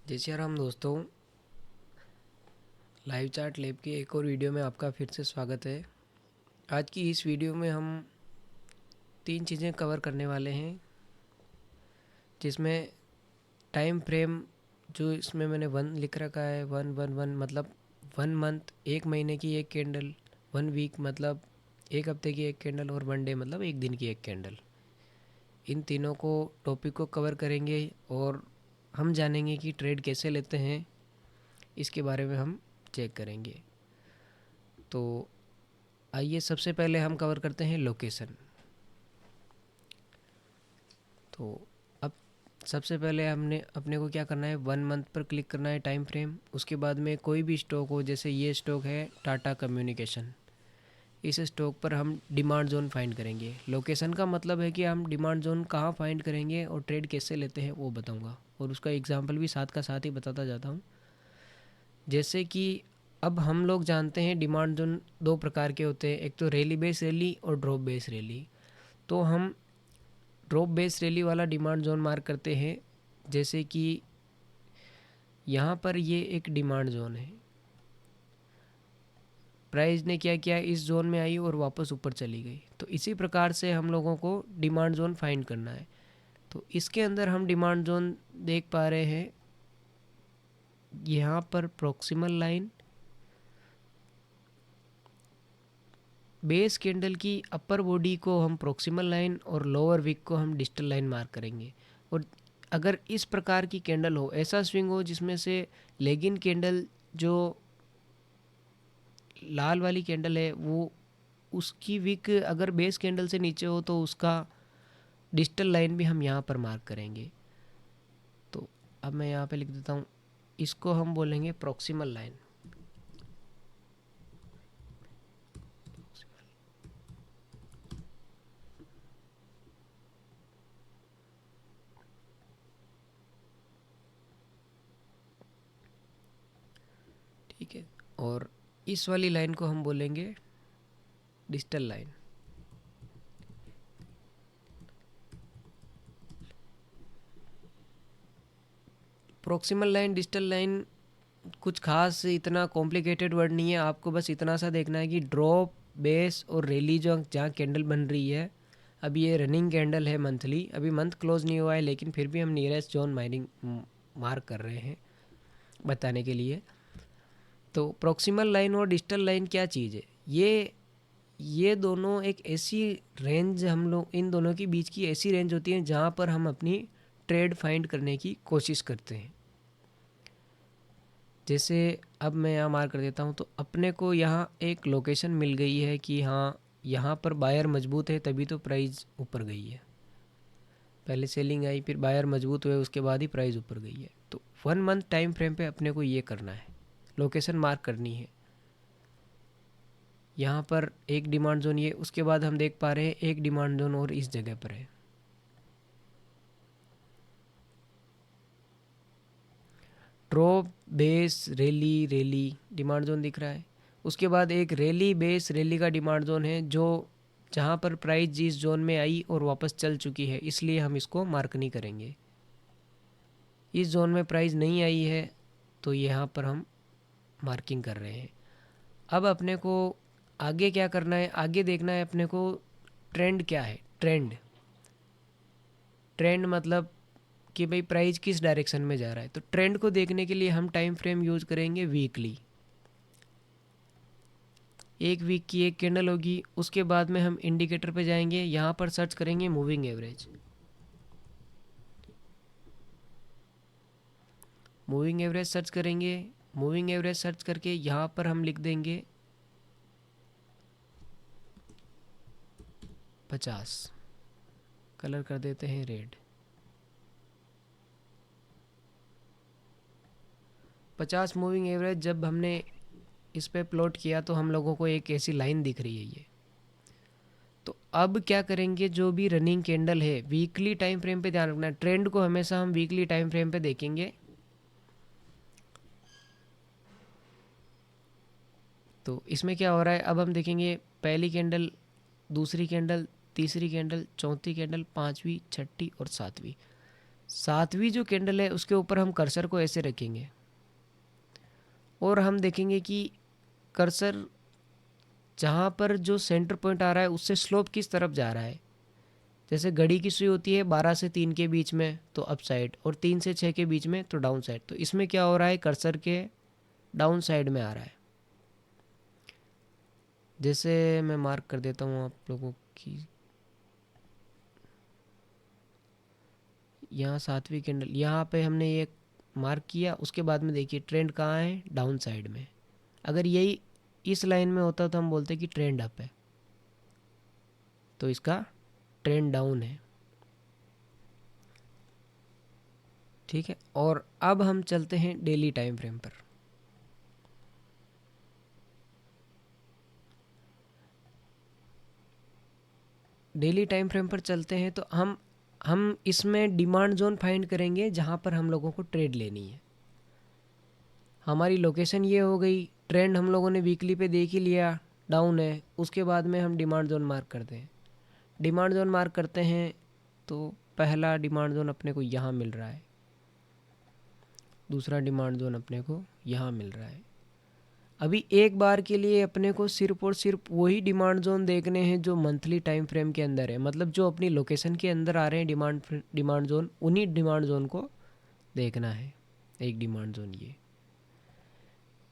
जय श्री राम दोस्तों, live chart lab की एक और वीडियो में आपका फिर से स्वागत है। आज की इस वीडियो में हम 3 चीज़ें कवर करने वाले हैं, जिसमें टाइम फ्रेम जो इसमें मैंने 1 लिख रखा है, 1 मतलब 1 मंथ, 1 महीने की एक कैंडल, 1 वीक मतलब 1 हफ्ते की एक कैंडल और 1 डे मतलब 1 दिन की एक कैंडल। इन तीनों को टॉपिक को कवर करेंगे और हम जानेंगे कि ट्रेड कैसे लेते हैं, इसके बारे में हम चेक करेंगे। तो आइए सबसे पहले हम कवर करते हैं लोकेशन। तो अब सबसे पहले हमने अपने को क्या करना है, 1 मंथ पर क्लिक करना है टाइम फ्रेम। उसके बाद में कोई भी स्टॉक हो, जैसे ये स्टॉक है टाटा कम्युनिकेशन, इस स्टॉक पर हम डिमांड जोन फाइंड करेंगे। लोकेशन का मतलब है कि हम डिमांड जोन कहाँ फाइंड करेंगे और ट्रेड कैसे लेते हैं वो बताऊंगा, और उसका एग्जांपल भी साथ का साथ ही बताता जाता हूँ। जैसे कि अब हम लोग जानते हैं डिमांड जोन 2 प्रकार के होते हैं, एक तो रैली बेस रैली और ड्रॉप बेस रैली। तो हम ड्रॉप बेस रैली वाला डिमांड जोन मार्क करते हैं। जैसे कि यहाँ पर ये एक डिमांड जोन है, प्राइस ने क्या किया, इस जोन में आई और वापस ऊपर चली गई। तो इसी प्रकार से हम लोगों को डिमांड जोन फाइंड करना है। तो इसके अंदर हम डिमांड जोन देख पा रहे हैं, यहाँ पर प्रॉक्सिमल लाइन, बेस कैंडल की अपर बॉडी को हम प्रॉक्सिमल लाइन और लोअर विक को हम डिस्टल लाइन मार्क करेंगे। और अगर इस प्रकार की कैंडल हो, ऐसा स्विंग हो जिसमें से लेगिन कैंडल जो लाल वाली कैंडल है वो, उसकी विक अगर बेस कैंडल से नीचे हो तो उसका डिजिटल लाइन भी हम यहाँ पर मार्क करेंगे। तो अब मैं यहाँ पे लिख देता हूँ, इसको हम बोलेंगे प्रॉक्सिमल लाइन। ठीक है, और इस वाली लाइन को हम बोलेंगे digital line. Proximal line, digital line कुछ खास इतना कॉम्प्लिकेटेड वर्ड नहीं है, आपको बस इतना सा देखना है कि ड्रॉप, बेस और रैली जो जहाँ कैंडल बन रही है, अभी ये रनिंग कैंडल है मंथली, अभी मंथ क्लोज नहीं हुआ है, लेकिन फिर भी हम नियरेस्ट जोन माइनिंग मार्क कर रहे हैं बताने के लिए। तो प्रॉक्सिमल लाइन और डिजिटल लाइन क्या चीज़ है, ये दोनों एक ऐसी रेंज, हम लोग इन दोनों के बीच की ऐसी रेंज होती है जहाँ पर हम अपनी ट्रेड फाइंड करने की कोशिश करते हैं। जैसे अब मैं यहाँ मार्क कर देता हूँ, तो अपने को यहाँ एक लोकेशन मिल गई है कि हाँ यहाँ पर बायर मजबूत है, तभी तो प्राइस ऊपर गई है। पहले सेलिंग आई, फिर बायर मजबूत हुए, उसके बाद ही प्राइस ऊपर गई है। तो 1 मंथ टाइम फ्रेम पे अपने को ये करना है, लोकेशन मार्क करनी है। यहाँ पर एक डिमांड जोन, ये उसके बाद हम देख पा रहे हैं एक डिमांड जोन और इस जगह पर है। Drop, base, rally, rally demand zone दिख रहा है। उसके बाद एक रैली, बेस, रैली का डिमांड जोन है, जो जहाँ पर प्राइस जिस जोन में आई और वापस चल चुकी है, इसलिए हम इसको मार्क नहीं करेंगे। इस जोन में प्राइस नहीं आई है तो यहाँ पर हम मार्किंग कर रहे हैं। अब अपने को आगे क्या करना है, आगे देखना है अपने को ट्रेंड क्या है। ट्रेंड, ट्रेंड मतलब कि भाई प्राइस किस डायरेक्शन में जा रहा है। तो ट्रेंड को देखने के लिए हम टाइम फ्रेम यूज़ करेंगे वीकली। एक वीक की एक कैंडल होगी, उसके बाद में हम इंडिकेटर पे जाएंगे, यहाँ पर सर्च करेंगे moving average. Moving average search करेंगे, मूविंग एवरेज सर्च करके यहाँ पर हम लिख देंगे 50, कलर कर देते हैं रेड। 50 मूविंग एवरेज जब हमने इस पे प्लॉट किया तो हम लोगों को एक ऐसी लाइन दिख रही है ये। तो अब क्या करेंगे, जो भी रनिंग कैंडल है, वीकली टाइम फ्रेम पे ध्यान रखना है, ट्रेंड को हमेशा हम वीकली टाइम फ्रेम पे देखेंगे। तो इसमें क्या हो रहा है, अब हम देखेंगे पहली कैंडल, दूसरी कैंडल, तीसरी कैंडल, चौथी कैंडल, पांचवी, छठी और सातवीं। सातवीं जो कैंडल है उसके ऊपर हम कर्सर को ऐसे रखेंगे और हम देखेंगे कि कर्सर जहाँ पर जो सेंटर पॉइंट आ रहा है उससे स्लोप किस तरफ जा रहा है। जैसे घड़ी की सुई होती है 12 से 3 के बीच में तो अप साइड, और 3 से 6 के बीच में तो डाउन साइड। तो इसमें क्या हो रहा है, कर्सर के डाउन साइड में आ रहा है। जैसे मैं मार्क कर देता हूँ आप लोगों की, यहाँ सातवीं कैंडल यहाँ पे हमने ये मार्क किया, उसके बाद में देखिए ट्रेंड कहाँ है, डाउन साइड में। अगर यही इस लाइन में होता तो हम बोलते कि ट्रेंड अप है, तो इसका ट्रेंड डाउन है। ठीक है, और अब हम चलते हैं डेली टाइम फ्रेम पर। डेली टाइम फ्रेम पर चलते हैं तो हम इसमें डिमांड जोन फाइंड करेंगे जहाँ पर हम लोगों को ट्रेड लेनी है। हमारी लोकेशन ये हो गई, ट्रेंड हम लोगों ने वीकली पे देख ही लिया, डाउन है। उसके बाद में हम डिमांड जोन मार्क करते हैं। डिमांड जोन मार्क करते हैं तो पहला डिमांड जोन अपने को यहाँ मिल रहा है, दूसरा डिमांड जोन अपने को यहाँ मिल रहा है। अभी एक बार के लिए अपने को सिर्फ और सिर्फ वही डिमांड जोन देखने हैं जो मंथली टाइम फ्रेम के अंदर है, मतलब जो अपनी लोकेशन के अंदर आ रहे हैं डिमांड जोन, उन्हीं डिमांड जोन को देखना है। एक डिमांड जोन ये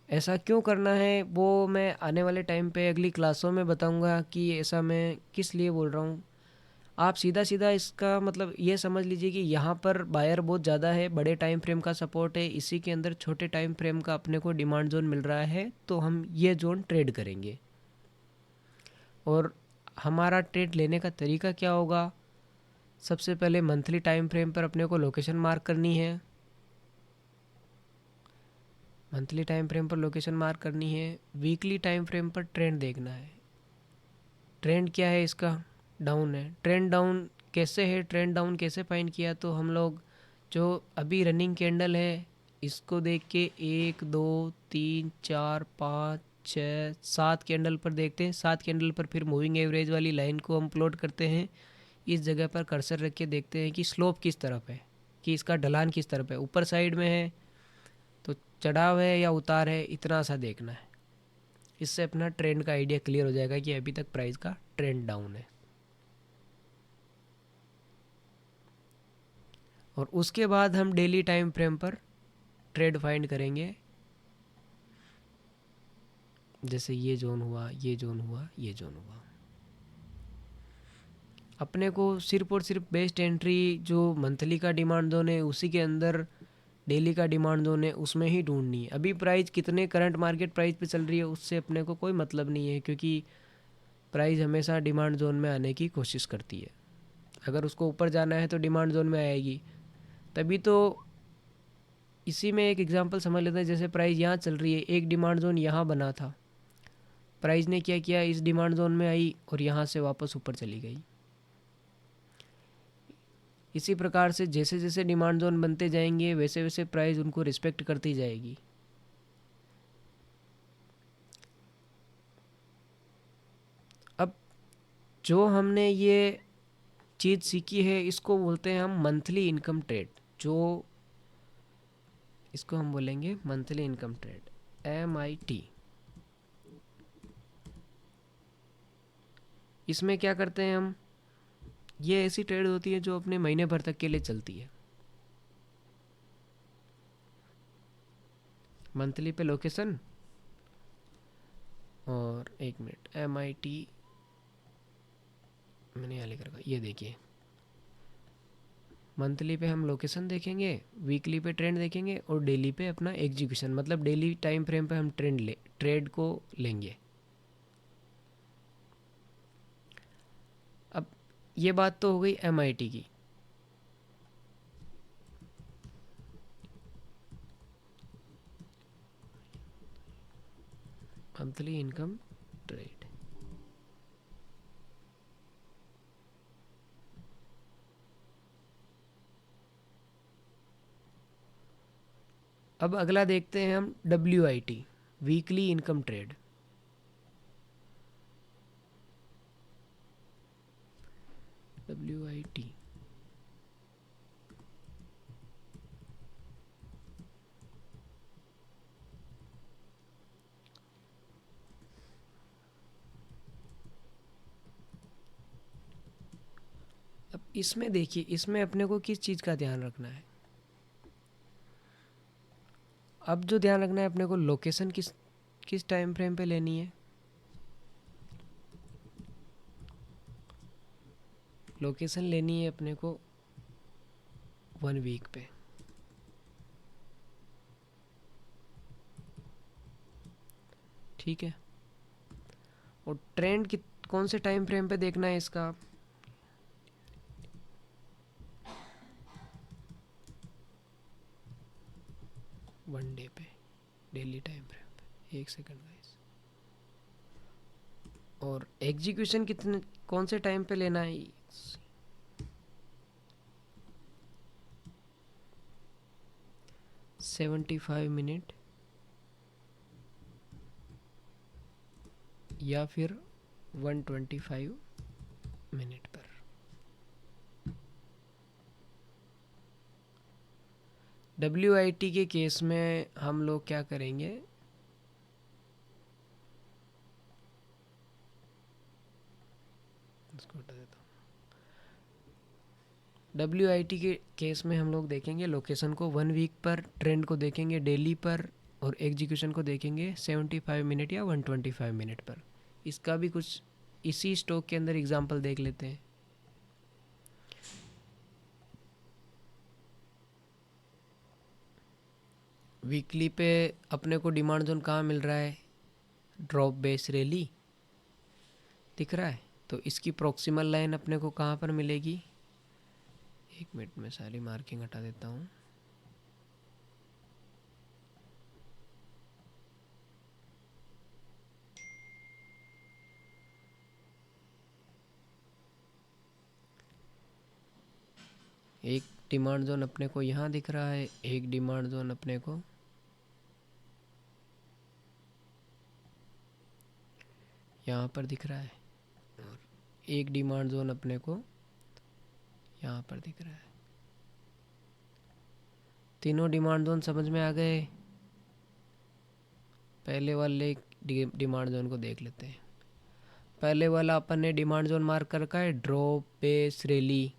ऐसा क्यों करना है वो मैं आने वाले टाइम पे अगली क्लासों में बताऊंगा कि ऐसा मैं किस लिए बोल रहा हूँ। आप सीधा सीधा इसका मतलब ये समझ लीजिए कि यहाँ पर बायर बहुत ज़्यादा है, बड़े टाइम फ्रेम का सपोर्ट है, इसी के अंदर छोटे टाइम फ्रेम का अपने को डिमांड जोन मिल रहा है, तो हम ये जोन ट्रेड करेंगे। और हमारा ट्रेड लेने का तरीका क्या होगा, सबसे पहले मंथली टाइम फ्रेम पर अपने को लोकेशन मार्क करनी है। मंथली टाइम फ्रेम पर लोकेशन मार्क करनी है। वीकली टाइम फ्रेम पर ट्रेंड देखना है। ट्रेंड क्या है इसका, डाउन है। ट्रेंड डाउन कैसे है, ट्रेंड डाउन कैसे फाइंड किया, तो हम लोग जो अभी रनिंग कैंडल है इसको देख के 1 2 3 4 5 6 7 कैंडल पर देखते हैं। 7 कैंडल पर फिर मूविंग एवरेज वाली लाइन को हम प्लॉट करते हैं। इस जगह पर कर्सर रख के देखते हैं कि स्लोप किस तरफ है, कि इसका ढलान किस तरफ है, ऊपर साइड में है तो चढ़ाव है या उतार है, इतना सा देखना है। इससे अपना ट्रेंड का आइडिया क्लियर हो जाएगा कि अभी तक प्राइस का ट्रेंड डाउन है। और उसके बाद हम डेली टाइम फ्रेम पर ट्रेड फाइंड करेंगे। जैसे ये जोन हुआ, ये जोन हुआ, ये जोन हुआ। अपने को सिर्फ और सिर्फ बेस्ट एंट्री जो मंथली का डिमांड जोन है उसी के अंदर डेली का डिमांड जोन है उसमें ही ढूंढनी है। अभी प्राइस कितने करंट मार्केट प्राइस पे चल रही है उससे अपने को कोई मतलब नहीं है, क्योंकि प्राइस हमेशा डिमांड जोन में आने की कोशिश करती है। अगर उसको ऊपर जाना है तो डिमांड जोन में आएगी तभी तो। इसी में एक एग्जांपल समझ लेते हैं। जैसे प्राइस यहाँ चल रही है, एक डिमांड जोन यहाँ बना था, प्राइस ने क्या किया, इस डिमांड जोन में आई और यहाँ से वापस ऊपर चली गई। इसी प्रकार से जैसे जैसे डिमांड जोन बनते जाएंगे वैसे वैसे प्राइस उनको रिस्पेक्ट करती जाएगी। अब जो हमने ये चीज़ सीखी है इसको बोलते हैं हम मंथली इनकम ट्रेड। जो इसको हम बोलेंगे मंथली इनकम ट्रेड, MIT। इसमें क्या करते हैं हम, ये ऐसी ट्रेड होती है जो अपने महीने भर तक के लिए चलती है। मंथली पे लोकेशन, और एक मिनट, MIT मैंने यहाँ लिख रखा, ये देखिए मंथली पे हम लोकेशन देखेंगे, वीकली पे ट्रेंड देखेंगे और डेली पे अपना एग्जीक्यूशन, मतलब डेली टाइम फ्रेम पे हम ट्रेड को लेंगे। अब ये बात तो हो गई MIT की। Monthly income trade. अब अगला देखते हैं हम WIT, weekly income trade. WIT इसमें देखिए, इसमें अपने को किस चीज़ का ध्यान रखना है। अब जो ध्यान रखना है अपने को, लोकेशन किस किस टाइम फ्रेम पे लेनी है। लोकेशन लेनी है अपने को 1 वीक पे। ठीक है। और ट्रेंड कौन से टाइम फ्रेम पे देखना है इसका। 1 डे पे, डेली टाइम फ्रेम पे। 1 सेकंड गाइस। और एग्जीक्यूशन कितने कौन से टाइम पे लेना है। 75 मिनट या फिर 125 मिनट पर। WIT के केस में हम लोग क्या करेंगे, इसको हटा देता हूँ। WIT के केस में हम लोग देखेंगे लोकेशन को 1 वीक पर, ट्रेंड को देखेंगे डेली पर, और एग्जीक्यूशन को देखेंगे 75 मिनट या 125 मिनट पर। इसका भी कुछ इसी स्टॉक के अंदर एग्जांपल देख लेते हैं। वीकली पे अपने को डिमांड जोन कहाँ मिल रहा है, ड्रॉप बेस रैली दिख रहा है। तो इसकी प्रॉक्सिमल लाइन अपने को कहाँ पर मिलेगी। 1 मिनट में सारी मार्किंग हटा देता हूँ। एक डिमांड जोन अपने को यहाँ दिख रहा है, एक डिमांड जोन अपने को यहाँ पर दिख रहा है, और एक डिमांड जोन अपने को यहाँ पर दिख रहा है। तीनों डिमांड जोन समझ में आ गए। पहले वाले डिमांड जोन को देख लेते हैं। पहले वाला अपन ने डिमांड जोन मार्क कर रखा है ड्रॉप बेस रैली।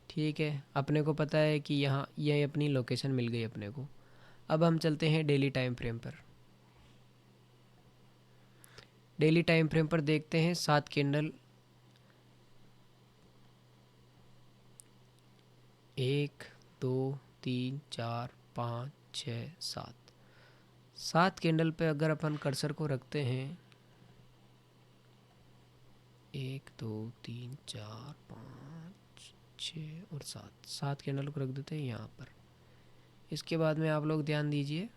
ठीक है, अपने को पता है कि यहाँ ये अपनी लोकेशन मिल गई अपने को। अब हम चलते हैं डेली टाइम फ्रेम पर। डेली टाइम फ्रेम पर देखते हैं 7 कैंडल, 1 2 3 4 5 6 7। 7 कैंडल पे अगर अपन कर्सर को रखते हैं, 1 2 3 4 5 6 और 7 कैंडल को रख देते हैं यहाँ पर। इसके बाद में आप लोग ध्यान दीजिए,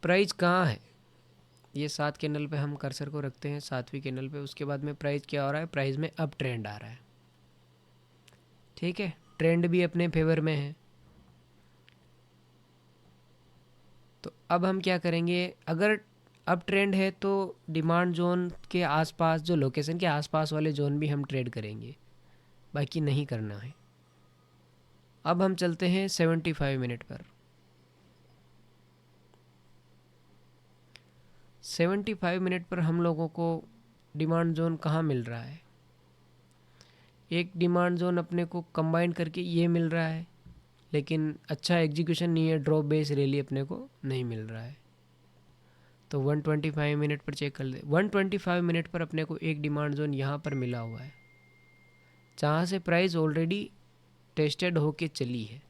प्राइस कहाँ है। ये 7 कैंडल पे हम कर्सर को रखते हैं, 7वीं कैंडल पे। उसके बाद में प्राइस क्या हो रहा है, प्राइस में अप ट्रेंड आ रहा है। ठीक है, ट्रेंड भी अपने फेवर में है। तो अब हम क्या करेंगे, अगर अप ट्रेंड है तो डिमांड जोन के आसपास, जो लोकेशन के आसपास वाले जोन भी हम ट्रेड करेंगे, बाकी नहीं करना है। अब हम चलते हैं 75 मिनट पर। 75 मिनट पर हम लोगों को डिमांड जोन कहाँ मिल रहा है। एक डिमांड जोन अपने को कंबाइन करके ये मिल रहा है, लेकिन अच्छा एग्जीक्यूशन नहीं है, ड्रॉप बेस रैली अपने को नहीं मिल रहा है। तो 125 मिनट पर चेक कर ले। 125 मिनट पर अपने को एक डिमांड जोन यहाँ पर मिला हुआ है, जहाँ से प्राइस ऑलरेडी टेस्टेड होके चली है।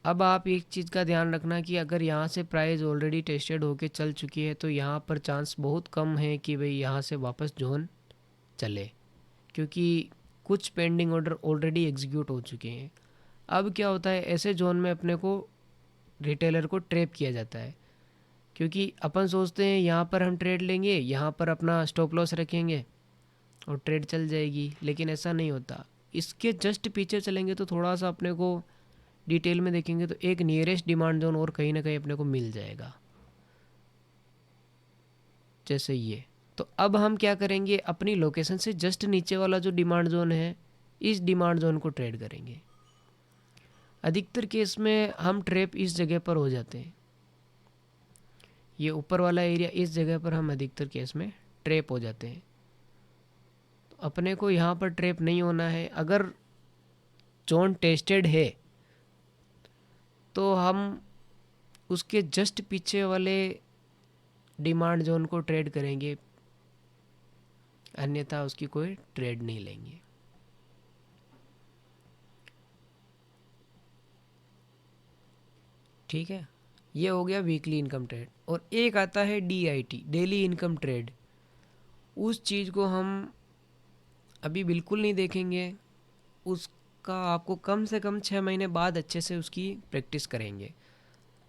अब आप एक चीज़ का ध्यान रखना कि अगर यहाँ से प्राइस ऑलरेडी टेस्टेड होके चल चुकी है तो यहाँ पर चांस बहुत कम है कि भाई यहाँ से वापस जोन चले, क्योंकि कुछ पेंडिंग ऑर्डर ऑलरेडी एग्जीक्यूट हो चुके हैं। अब क्या होता है, ऐसे जोन में अपने को रिटेलर को ट्रैप किया जाता है, क्योंकि अपन सोचते हैं यहाँ पर हम ट्रेड लेंगे, यहाँ पर अपना स्टॉप लॉस रखेंगे और ट्रेड चल जाएगी, लेकिन ऐसा नहीं होता। इसके जस्ट पीछे चलेंगे तो थोड़ा सा अपने को डिटेल में देखेंगे तो एक नियरेस्ट डिमांड जोन और कहीं ना कहीं अपने को मिल जाएगा, जैसे ये। तो अब हम क्या करेंगे, अपनी लोकेशन से जस्ट नीचे वाला जो डिमांड जोन है, इस डिमांड जोन को ट्रेड करेंगे। अधिकतर केस में हम ट्रैप इस जगह पर हो जाते हैं, ये ऊपर वाला एरिया, इस जगह पर हम अधिकतर केस में ट्रैप हो जाते हैं। तो अपने को यहाँ पर ट्रैप नहीं होना है। अगर जोन टेस्टेड है तो हम उसके जस्ट पीछे वाले डिमांड जोन को ट्रेड करेंगे, अन्यथा उसकी कोई ट्रेड नहीं लेंगे। ठीक है, ये हो गया वीकली इनकम ट्रेड। और एक आता है DIT, डेली इनकम ट्रेड। उस चीज़ को हम अभी बिल्कुल नहीं देखेंगे, उसका आपको कम से कम 6 महीने बाद अच्छे से उसकी प्रैक्टिस करेंगे।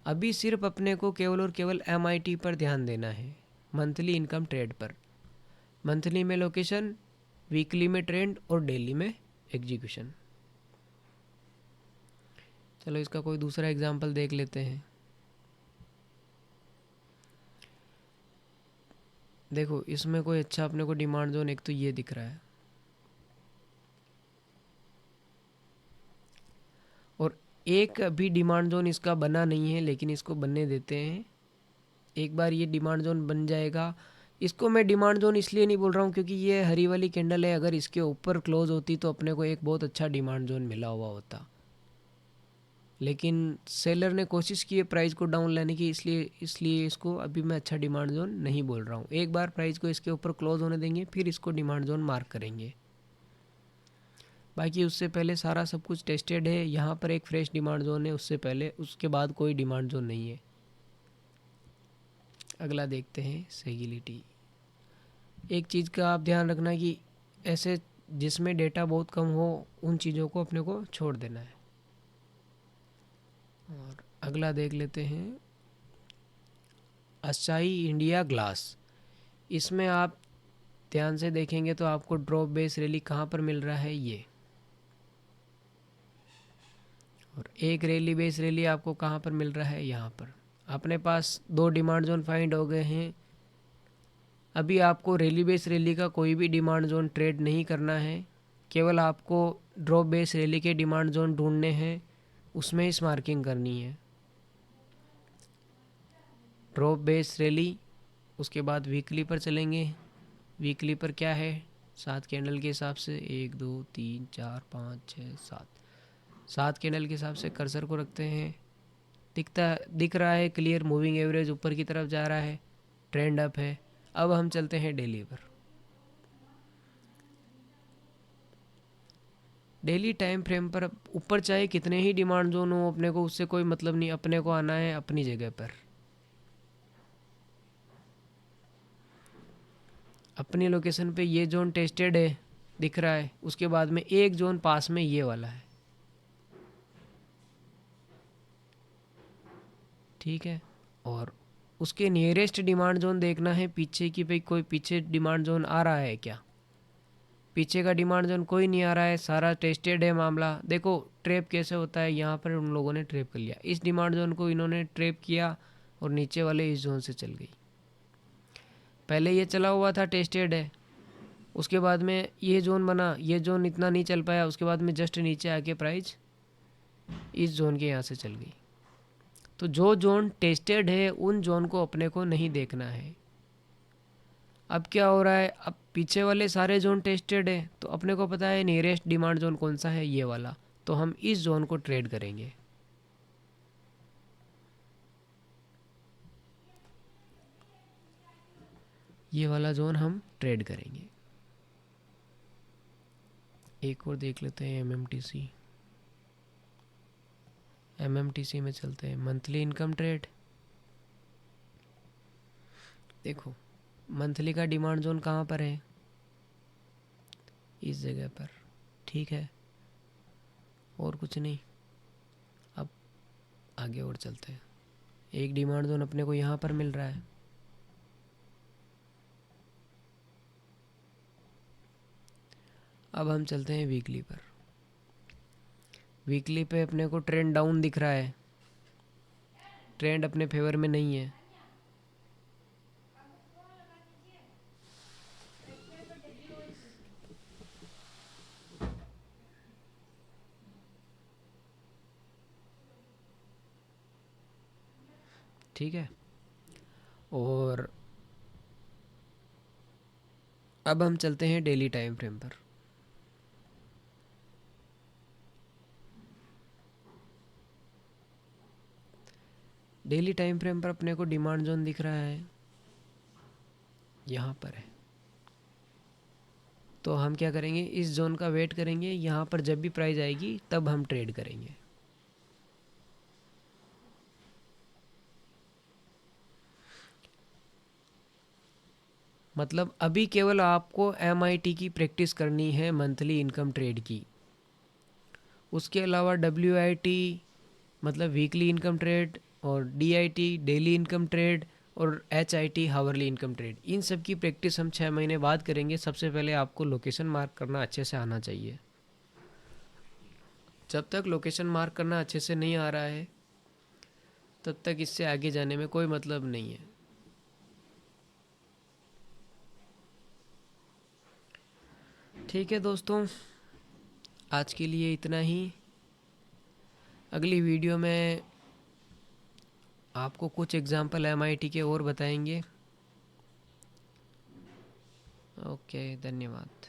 अभी सिर्फ अपने को केवल और केवल MIT पर ध्यान देना है, मंथली इनकम ट्रेड पर। मंथली में लोकेशन, वीकली में ट्रेंड और डेली में एग्जीक्यूशन। चलो इसका कोई दूसरा एग्जांपल देख लेते हैं। देखो इसमें कोई अच्छा अपने को डिमांड जोन एक तो ये दिख रहा है, और एक अभी डिमांड जोन इसका बना नहीं है, लेकिन इसको बनने देते हैं। एक बार ये डिमांड जोन बन जाएगा, इसको मैं डिमांड जोन इसलिए नहीं बोल रहा हूँ क्योंकि ये हरी वाली कैंडल है, अगर इसके ऊपर क्लोज होती तो अपने को एक बहुत अच्छा डिमांड जोन मिला हुआ होता, लेकिन सेलर ने कोशिश की है प्राइस को डाउन लाने की, इसलिए इसको अभी मैं अच्छा डिमांड जोन नहीं बोल रहा हूँ। एक बार प्राइस को इसके ऊपर क्लोज होने देंगे, फिर इसको डिमांड जोन मार्क करेंगे। बाकी उससे पहले सारा सब कुछ टेस्टेड है। यहाँ पर एक फ्रेश डिमांड जोन है, उससे पहले उसके बाद कोई डिमांड जोन नहीं है। अगला देखते हैं सेगिलिटी। एक चीज़ का आप ध्यान रखना कि ऐसे जिसमें डेटा बहुत कम हो उन चीज़ों को अपने को छोड़ देना है। और अगला देख लेते हैं असाई इंडिया ग्लास। इसमें आप ध्यान से देखेंगे तो आपको ड्रॉप बेस रैली कहाँ पर मिल रहा है, ये। और एक रैली बेस रैली आपको कहाँ पर मिल रहा है, यहाँ पर। अपने पास 2 डिमांड जोन फाइंड हो गए हैं। अभी आपको रैली बेस रैली का कोई भी डिमांड जोन ट्रेड नहीं करना है, केवल आपको ड्रॉप बेस रैली के डिमांड जोन ढूंढने हैं, उसमें इस मार्किंग करनी है। ड्रॉप बेस रैली, उसके बाद वीकली पर चलेंगे। वीकली पर क्या है, 7 कैंडल के हिसाब से 1 2 3 4 5 6 7 कैंडल के हिसाब से कर्सर को रखते हैं। दिख रहा है क्लियर, मूविंग एवरेज ऊपर की तरफ जा रहा है, ट्रेंड अप है। अब हम चलते हैं डेली पर। डेली टाइम फ्रेम पर ऊपर चाहे कितने ही डिमांड जोन हो, अपने को उससे कोई मतलब नहीं, अपने को आना है अपनी जगह पर। अपनी लोकेशन पे ये जोन टेस्टेड है, दिख रहा है, उसके बाद में एक जोन पास में ये वाला है। ठीक है, और उसके नियरेस्ट डिमांड जोन देखना है पीछे की, भाई कोई पीछे डिमांड जोन आ रहा है क्या। पीछे का डिमांड जोन कोई नहीं आ रहा है, सारा टेस्टेड है मामला। देखो ट्रैप कैसे होता है, यहाँ पर उन लोगों ने ट्रैप कर लिया, इस डिमांड जोन को इन्होंने ट्रैप किया और नीचे वाले इस जोन से चल गई। पहले ये चला हुआ था, टेस्टेड है, उसके बाद में ये जोन बना, ये जोन इतना नहीं चल पाया, उसके बाद में जस्ट नीचे आके प्राइस इस जोन के यहाँ से चल गई। तो जो जोन टेस्टेड है उन जोन को अपने को नहीं देखना है। अब क्या हो रहा है, अब पीछे वाले सारे जोन टेस्टेड है, तो अपने को पता है नियरेस्ट डिमांड जोन कौन सा है, ये वाला, तो हम इस जोन को ट्रेड करेंगे। ये वाला जोन हम ट्रेड करेंगे। एक और देख लेते हैं MMTC। MMTC में चलते हैं मंथली इनकम ट्रेड। देखो मंथली का डिमांड जोन कहाँ पर है, इस जगह पर। ठीक है, और कुछ नहीं। अब आगे और चलते हैं। एक डिमांड जोन अपने को यहाँ पर मिल रहा है। अब हम चलते हैं वीकली पर। वीकली पे अपने को ट्रेंड डाउन दिख रहा है, ट्रेंड अपने फेवर में नहीं है। ठीक है। और अब हम चलते हैं डेली टाइम फ्रेम पर। डेली टाइम फ्रेम पर अपने को डिमांड जोन दिख रहा है, यहाँ पर है। तो हम क्या करेंगे, इस जोन का वेट करेंगे, यहाँ पर जब भी प्राइस आएगी तब हम ट्रेड करेंगे। मतलब अभी केवल आपको MIT की प्रैक्टिस करनी है, मंथली इनकम ट्रेड की। उसके अलावा WIT मतलब वीकली इनकम ट्रेड, और DIT डेली इनकम ट्रेड, और HIT हावरली इनकम ट्रेड, इन सब की प्रैक्टिस हम 6 महीने बाद करेंगे। सबसे पहले आपको लोकेशन मार्क करना अच्छे से आना चाहिए। जब तक लोकेशन मार्क करना अच्छे से नहीं आ रहा है तब तक इससे आगे जाने में कोई मतलब नहीं है। ठीक है दोस्तों, आज के लिए इतना ही। अगली वीडियो में आपको कुछ एग्जाम्पल MIT के और बताएंगे। ओके, धन्यवाद।